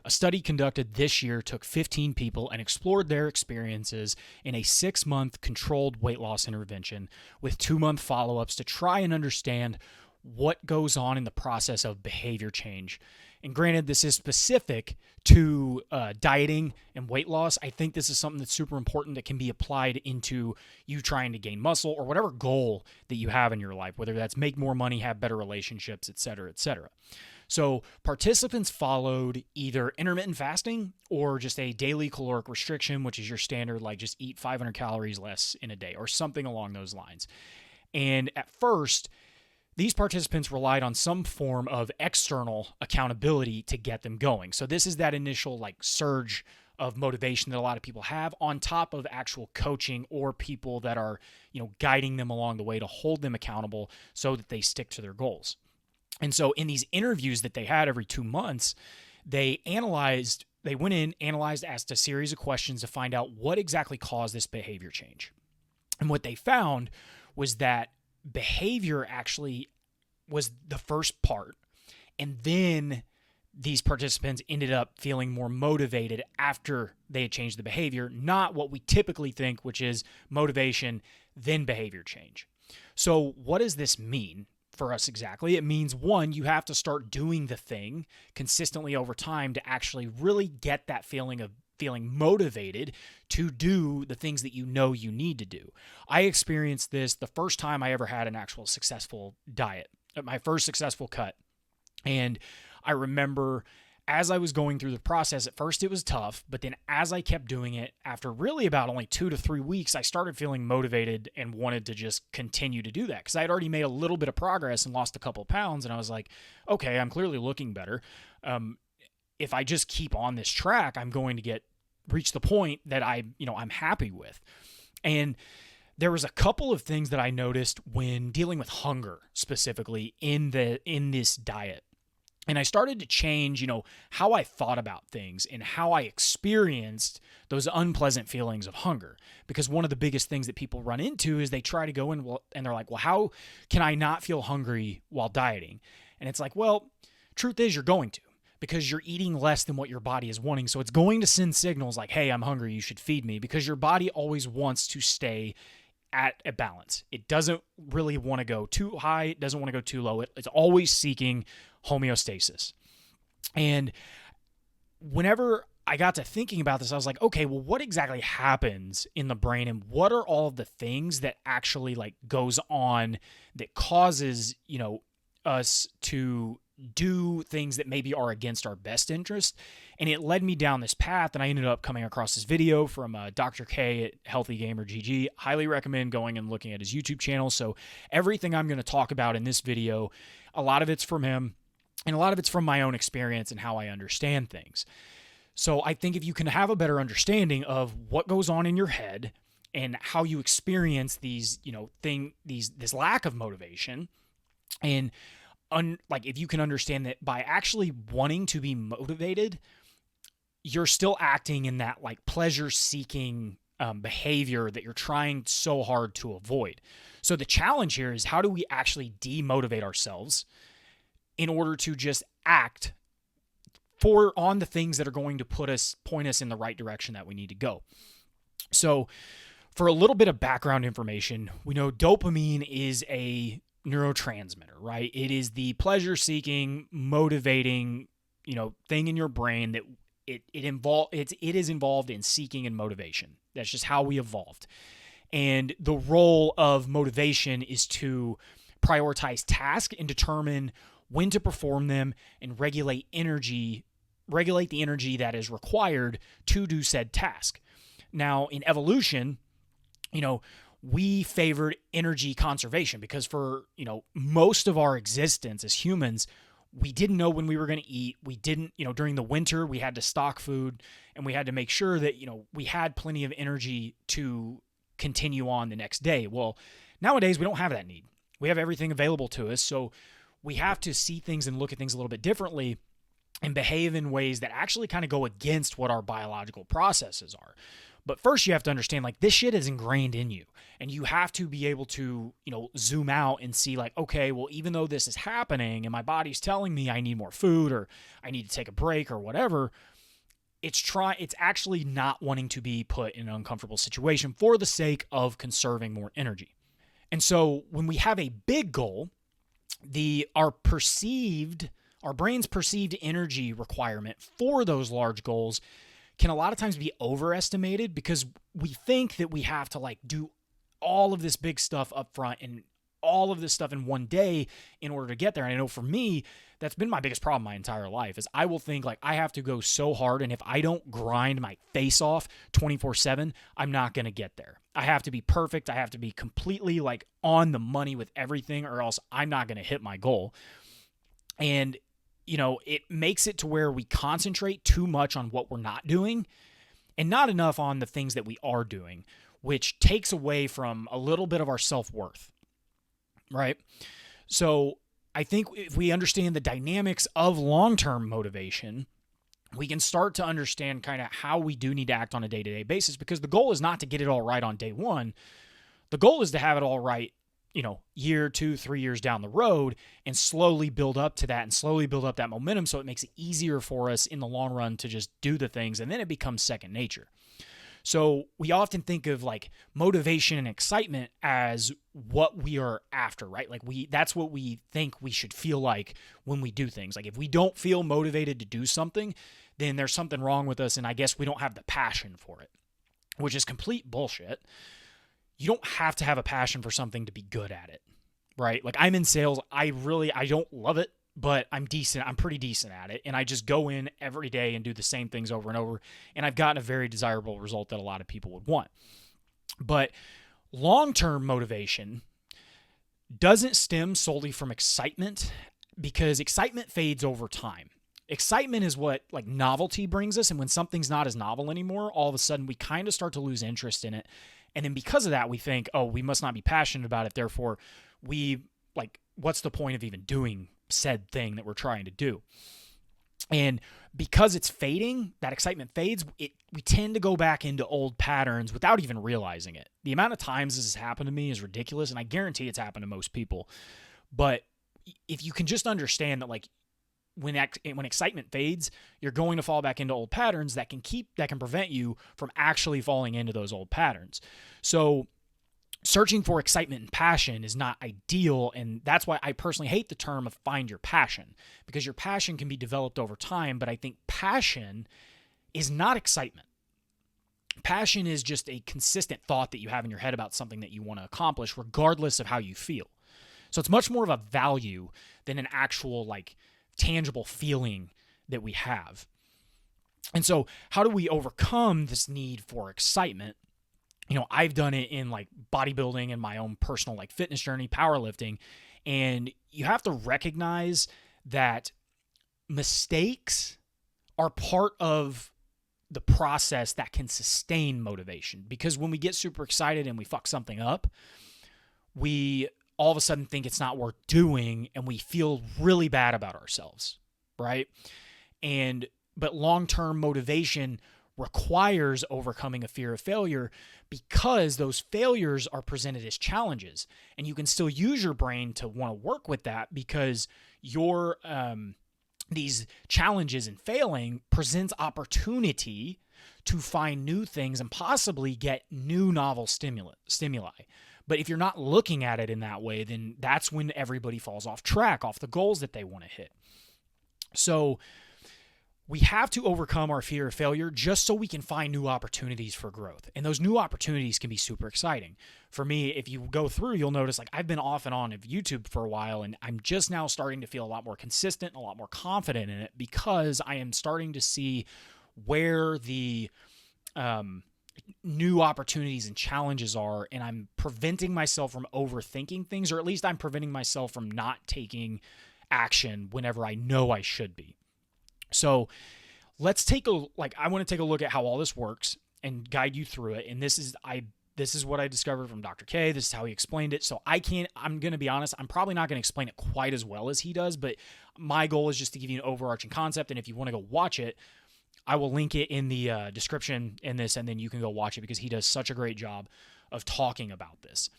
A study conducted this year took 15 people and explored their experiences in a 6-month controlled weight loss intervention with 2-month follow-ups to try and understand what goes on in the process of behavior change. And granted, this is specific to dieting and weight loss. I think this is something that's super important that can be applied into you trying to gain muscle or whatever goal that you have in your life, whether that's make more money, have better relationships, et cetera, et cetera. So participants followed either intermittent fasting or just a daily caloric restriction, which is your standard, like just eat 500 calories less in a day or something along those lines. And at first, these participants relied on some form of external accountability to get them going. So this is that initial like surge of motivation that a lot of people have on top of actual coaching or people that are, guiding them along the way to hold them accountable so that they stick to their goals. And so in these interviews that they had every 2 months, they went in, analyzed, asked a series of questions to find out what exactly caused this behavior change. And what they found was that behavior actually was the first part. And then these participants ended up feeling more motivated after they had changed the behavior, not what we typically think, which is motivation, then behavior change. So what does this mean for us exactly? It means, one, you have to start doing the thing consistently over time to actually really get that feeling of feeling motivated to do the things that you need to do. I experienced this the first time I ever had an actual successful diet, my first successful cut. And I remember as I was going through the process, at first it was tough, but then as I kept doing it, after really about only 2 to 3 weeks, I started feeling motivated and wanted to just continue to do that because I had already made a little bit of progress and lost a couple of pounds. And I was like, okay, I'm clearly looking better. If I just keep on this track, I'm going to reach the point that I'm happy with. And there was a couple of things that I noticed when dealing with hunger specifically in this diet. And I started to change, how I thought about things and how I experienced those unpleasant feelings of hunger. Because one of the biggest things that people run into is they try to go in and they're like, well, how can I not feel hungry while dieting? And it's like, well, truth is you're going to, because you're eating less than what your body is wanting. So it's going to send signals like, hey, I'm hungry, you should feed me, because your body always wants to stay at a balance. It doesn't really want to go too high. It doesn't want to go too low. It's always seeking homeostasis. And whenever I got to thinking about this, I was like, okay, well, what exactly happens in the brain, and what are all of the things that actually goes on that causes, us to do things that maybe are against our best interest? And it led me down this path, and I ended up coming across this video from Dr. K at Healthy Gamer GG. Highly recommend going and looking at his YouTube channel. So everything I'm going to talk about in this video, a lot of it's from him, and a lot of it's from my own experience and how I understand things. So I think if you can have a better understanding of what goes on in your head and how you experience these, this lack of motivation, and if you can understand that by actually wanting to be motivated, you're still acting in that pleasure-seeking behavior that you're trying so hard to avoid. So the challenge here is, how do we actually demotivate ourselves in order to just act on the things that are going to point us in the right direction that we need to go? So for a little bit of background information, we know dopamine is a neurotransmitter, right? It is the pleasure-seeking, motivating, thing in your brain that it is involved in seeking and motivation. That's just how we evolved. And the role of motivation is to prioritize tasks and determine when to perform them and regulate the energy that is required to do said task. Now, in evolution, we favored energy conservation because for, most of our existence as humans, we didn't know when we were going to eat. We didn't, during the winter, we had to stock food, and we had to make sure that, we had plenty of energy to continue on the next day. Well, nowadays we don't have that need. We have everything available to us. So we have to see things and look at things a little bit differently and behave in ways that actually kind of go against what our biological processes are. But first you have to understand, this shit is ingrained in you, and you have to be able to, zoom out and see okay, well, even though this is happening and my body's telling me I need more food or I need to take a break or whatever, it's actually not wanting to be put in an uncomfortable situation for the sake of conserving more energy. And so when we have a big goal, our brain's perceived energy requirement for those large goals can a lot of times be overestimated, because we think that we have to like do all of this big stuff up front and all of this stuff in one day in order to get there. And I know for me, that's been my biggest problem my entire life, is I will think like I have to go so hard, and if I don't grind my face off 24/7, I'm not going to get there. I have to be perfect. I have to be completely like on the money with everything, or else I'm not going to hit my goal. And it makes it to where we concentrate too much on what we're not doing and not enough on the things that we are doing, which takes away from a little bit of our self-worth, right? So I think if we understand the dynamics of long-term motivation, we can start to understand kind of how we do need to act on a day-to-day basis, because the goal is not to get it all right on day one. The goal is to have it all right, year, 2, 3 years down the road, and slowly build up to that and slowly build up that momentum, so it makes it easier for us in the long run to just do the things, and then it becomes second nature. So we often think of like motivation and excitement as what we are after, right? Like that's what we think we should feel like when we do things. Like if we don't feel motivated to do something, then there's something wrong with us, and I guess we don't have the passion for it, which is complete bullshit. You don't have to have a passion for something to be good at it, right? Like I'm in sales. I don't love it, but I'm decent. I'm pretty decent at it. And I just go in every day and do the same things over and over. And I've gotten a very desirable result that a lot of people would want. But long-term motivation doesn't stem solely from excitement, because excitement fades over time. Excitement is what like novelty brings us. And when something's not as novel anymore, all of a sudden we kind of start to lose interest in it. And then because of that, we think, oh, we must not be passionate about it. Therefore, what's the point of even doing said thing that we're trying to do? And because it's fading, that excitement fades, we tend to go back into old patterns without even realizing it. The amount of times this has happened to me is ridiculous, and I guarantee it's happened to most people. But if you can just understand that, like, when excitement fades, you're going to fall back into old patterns that can prevent you from actually falling into those old patterns. So searching for excitement and passion is not ideal, and that's why I personally hate the term of find your passion, because your passion can be developed over time, but I think passion is not excitement. Passion is just a consistent thought that you have in your head about something that you want to accomplish, regardless of how you feel. So it's much more of a value than an actual like tangible feeling that we have. And so how do we overcome this need for excitement? I've done it in like bodybuilding and my own personal like fitness journey, powerlifting, and you have to recognize that mistakes are part of the process that can sustain motivation. Because when we get super excited and we fuck something up, we all of a sudden think it's not worth doing, and we feel really bad about ourselves, right? But long-term motivation requires overcoming a fear of failure, because those failures are presented as challenges, and you can still use your brain to want to work with that, because your these challenges and failing presents opportunity to find new things and possibly get new novel stimuli. But if you're not looking at it in that way, then that's when everybody falls off track, off the goals that they want to hit. So we have to overcome our fear of failure just so we can find new opportunities for growth. And those new opportunities can be super exciting. For me, if you go through, you'll notice like I've been off and on of YouTube for a while, and I'm just now starting to feel a lot more consistent, a lot more confident in it, because I am starting to see where the new opportunities and challenges are, and I'm preventing myself from overthinking things, or at least I'm preventing myself from not taking action whenever I know I should be. So I want to take a look at how all this works and guide you through it. And this is what I discovered from Dr. K. This is how he explained it. So I'm going to be honest, I'm probably not going to explain it quite as well as he does, but my goal is just to give you an overarching concept. And if you want to go watch it, I will link it in the description in this, and then you can go watch it, because he does such a great job of talking about this.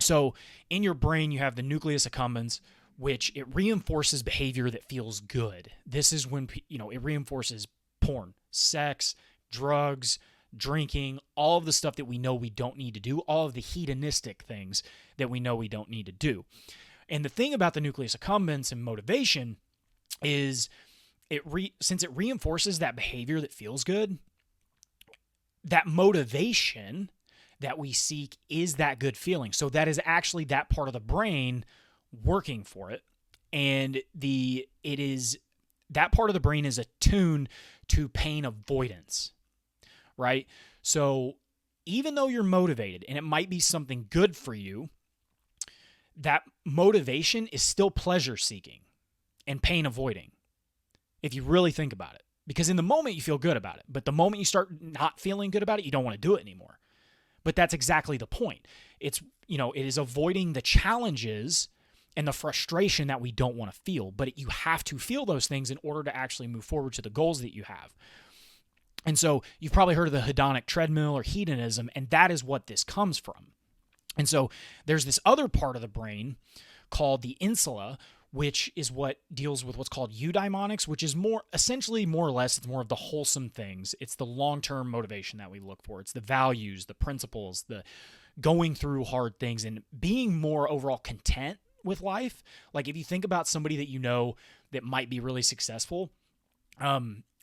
So in your brain, you have the nucleus accumbens, which it reinforces behavior that feels good. This is when, it reinforces porn, sex, drugs, drinking, all of the stuff that we know we don't need to do, all of the hedonistic things that we know we don't need to do. And the thing about the nucleus accumbens and motivation is since it reinforces that behavior that feels good, that motivation that we seek is that good feeling. So that is actually that part of the brain working for it. And that part of the brain is attuned to pain avoidance, right? So even though you're motivated and it might be something good for you, that motivation is still pleasure seeking and pain avoiding, if you really think about it. Because in the moment you feel good about it, but the moment you start not feeling good about it, you don't want to do it anymore. But that's exactly the point. It is avoiding the challenges and the frustration that we don't want to feel. But you have to feel those things in order to actually move forward to the goals that you have. And so you've probably heard of the hedonic treadmill or hedonism, and that is what this comes from. And so there's this other part of the brain called the insula, which is what deals with what's called eudaimonics, which is more or less, it's more of the wholesome things. It's the long-term motivation that we look for. It's the values, the principles, the going through hard things and being more overall content with life. Like if you think about somebody that you know that might be really successful,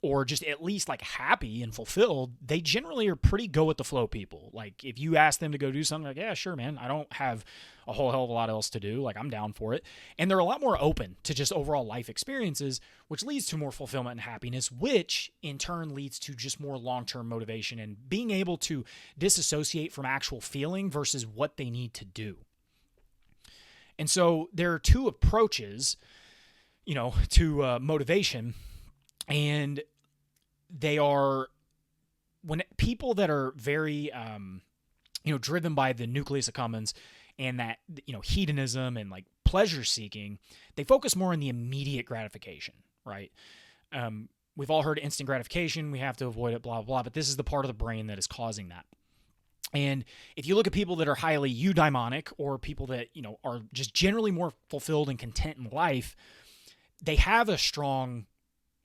or just at least like happy and fulfilled, they generally are pretty go with the flow people. Like if you ask them to go do something, like, yeah, sure, man, I don't have a whole hell of a lot else to do. Like I'm down for it. And they're a lot more open to just overall life experiences, which leads to more fulfillment and happiness, which in turn leads to just more long-term motivation and being able to disassociate from actual feeling versus what they need to do. And so there are two approaches, to motivation. And they are, when people that are very, driven by the nucleus accumbens and that, hedonism and like pleasure seeking, they focus more on the immediate gratification, right? We've all heard instant gratification. We have to avoid it, blah, blah, but this is the part of the brain that is causing that. And if you look at people that are highly eudaimonic or people that, are just generally more fulfilled and content in life, they have a strong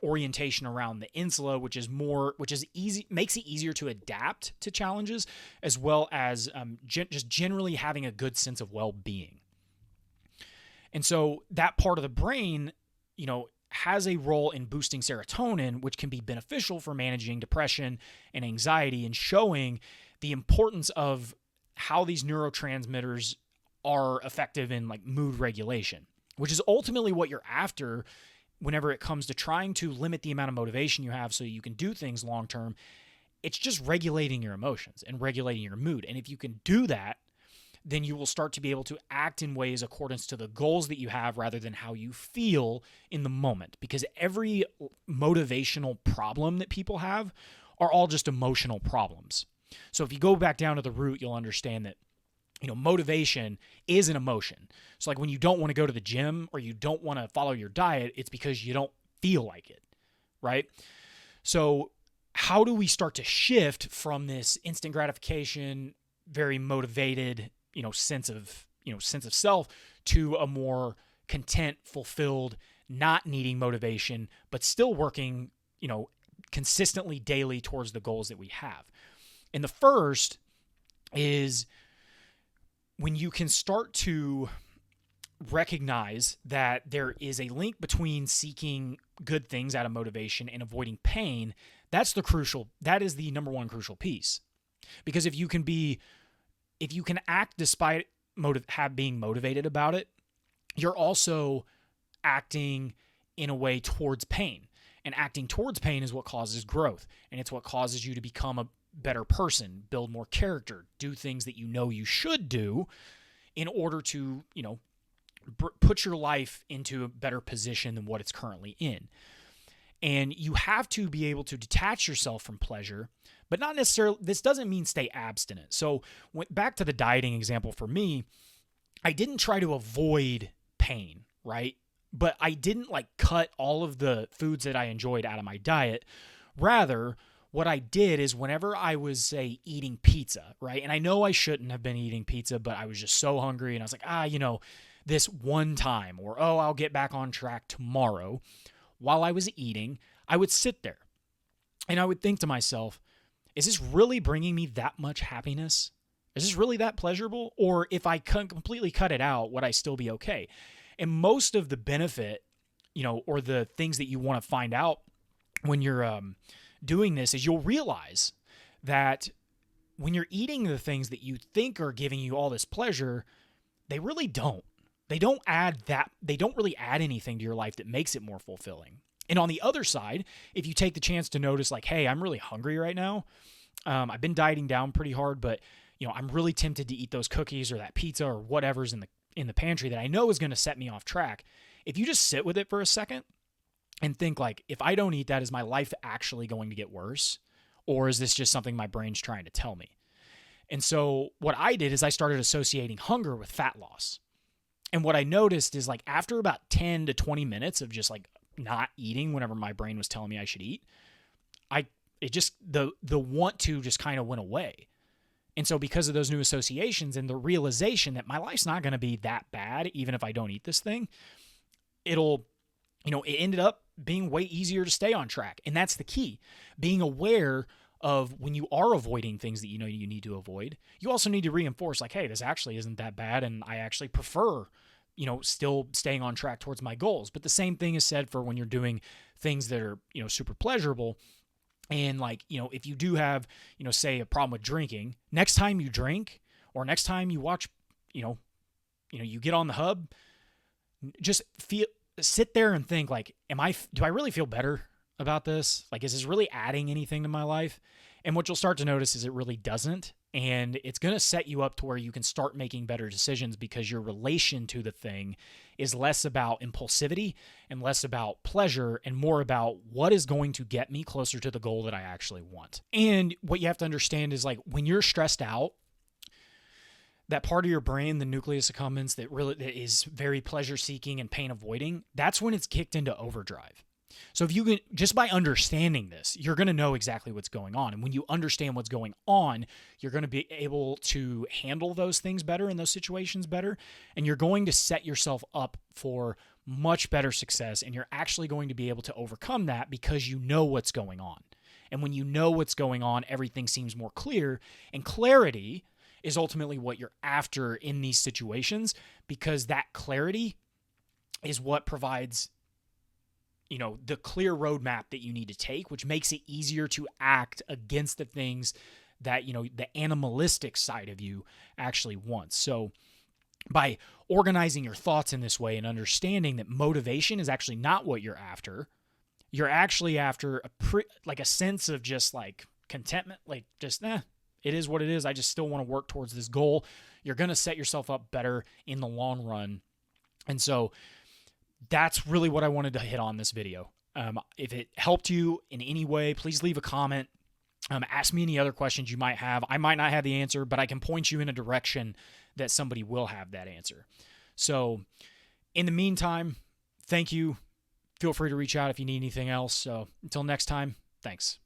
orientation around the insula, which is easy, makes it easier to adapt to challenges, as well as just generally having a good sense of well-being. And so that part of the brain, has a role in boosting serotonin, which can be beneficial for managing depression and anxiety and showing the importance of how these neurotransmitters are effective in like mood regulation, which is ultimately what you're after whenever it comes to trying to limit the amount of motivation you have so you can do things long term. It's just regulating your emotions and regulating your mood. And if you can do that, then you will start to be able to act in ways accordance to the goals that you have rather than how you feel in the moment. Because every motivational problem that people have are all just emotional problems. So if you go back down to the root, you'll understand that motivation is an emotion. So like when you don't want to go to the gym or you don't want to follow your diet, it's because you don't feel like it, right? So how do we start to shift from this instant gratification, very motivated, sense of self to a more content, fulfilled, not needing motivation, but still working, consistently daily towards the goals that we have? And the first is when you can start to recognize that there is a link between seeking good things out of motivation and avoiding pain. That is the number one crucial piece. Because if you can act despite being motivated about it, you're also acting in a way towards pain. And acting towards pain is what causes growth. And it's what causes you to become a better person, build more character, do things that you should do in order to, put your life into a better position than what it's currently in. And you have to be able to detach yourself from pleasure, but not necessarily, this doesn't mean stay abstinent. So back to the dieting example for me, I didn't try to avoid pain, right? But I didn't cut all of the foods that I enjoyed out of my diet. Rather, what I did is whenever I was, say, eating pizza, right? And I know I shouldn't have been eating pizza, but I was just so hungry and I was like, this one time, or, I'll get back on track tomorrow. While I was eating, I would sit there And I would think to myself, is this really bringing me that much happiness? Is this really that pleasurable? Or if I completely cut it out, would I still be okay? And most of the benefit, or the things that you want to find out when you're doing this is you'll realize that when you're eating the things that you think are giving you all this pleasure, they really don't. They don't really add anything to your life that makes it more fulfilling. And on the other side, if you take the chance to notice like, hey, I'm really hungry right now. I've been dieting down pretty hard, but I'm really tempted to eat those cookies or that pizza or whatever's in the pantry that I know is going to set me off track. If you just sit with it for a second and think like, if I don't eat that, is my life actually going to get worse? Or is this just something my brain's trying to tell me? And so what I did is I started associating hunger with fat loss. And what I noticed is like after about 10 to 20 minutes of just like not eating whenever my brain was telling me I should eat, the want to just kind of went away. And so because of those new associations and the realization that my life's not going to be that bad, even if I don't eat this thing, it ended up being way easier to stay on track. And that's the key. Being aware of when you are avoiding things that you need to avoid, you also need to reinforce like, hey, this actually isn't that bad. And I actually prefer, still staying on track towards my goals. But the same thing is said for when you're doing things that are, super pleasurable. And like, if you do have, say a problem with drinking, next time you drink or next time you watch, you get on the hub, just sit there and think like, do I really feel better about this? Like, is this really adding anything to my life? And what you'll start to notice is it really doesn't. And it's going to set you up to where you can start making better decisions because your relation to the thing is less about impulsivity and less about pleasure and more about what is going to get me closer to the goal that I actually want. And what you have to understand is like when you're stressed out, that part of your brain, the nucleus accumbens that is very pleasure seeking and pain avoiding, that's when it's kicked into overdrive. So if you can, just by understanding this, you're going to know exactly what's going on. And when you understand what's going on, you're going to be able to handle those things better and those situations better. And you're going to set yourself up for much better success. And you're actually going to be able to overcome that because you know what's going on. And when you know what's going on, everything seems more clear. And clarity is ultimately what you're after in these situations because that clarity is what provides the clear roadmap that you need to take, which makes it easier to act against the things that, the animalistic side of you actually wants. So by organizing your thoughts in this way and understanding that motivation is actually not what you're actually after a sense of just like contentment, like just, it is what it is. I just still want to work towards this goal. You're going to set yourself up better in the long run. And so that's really what I wanted to hit on this video. If it helped you in any way, please leave a comment. Ask me any other questions you might have. I might not have the answer, but I can point you in a direction that somebody will have that answer. So in the meantime, thank you. Feel free to reach out if you need anything else. So until next time, thanks.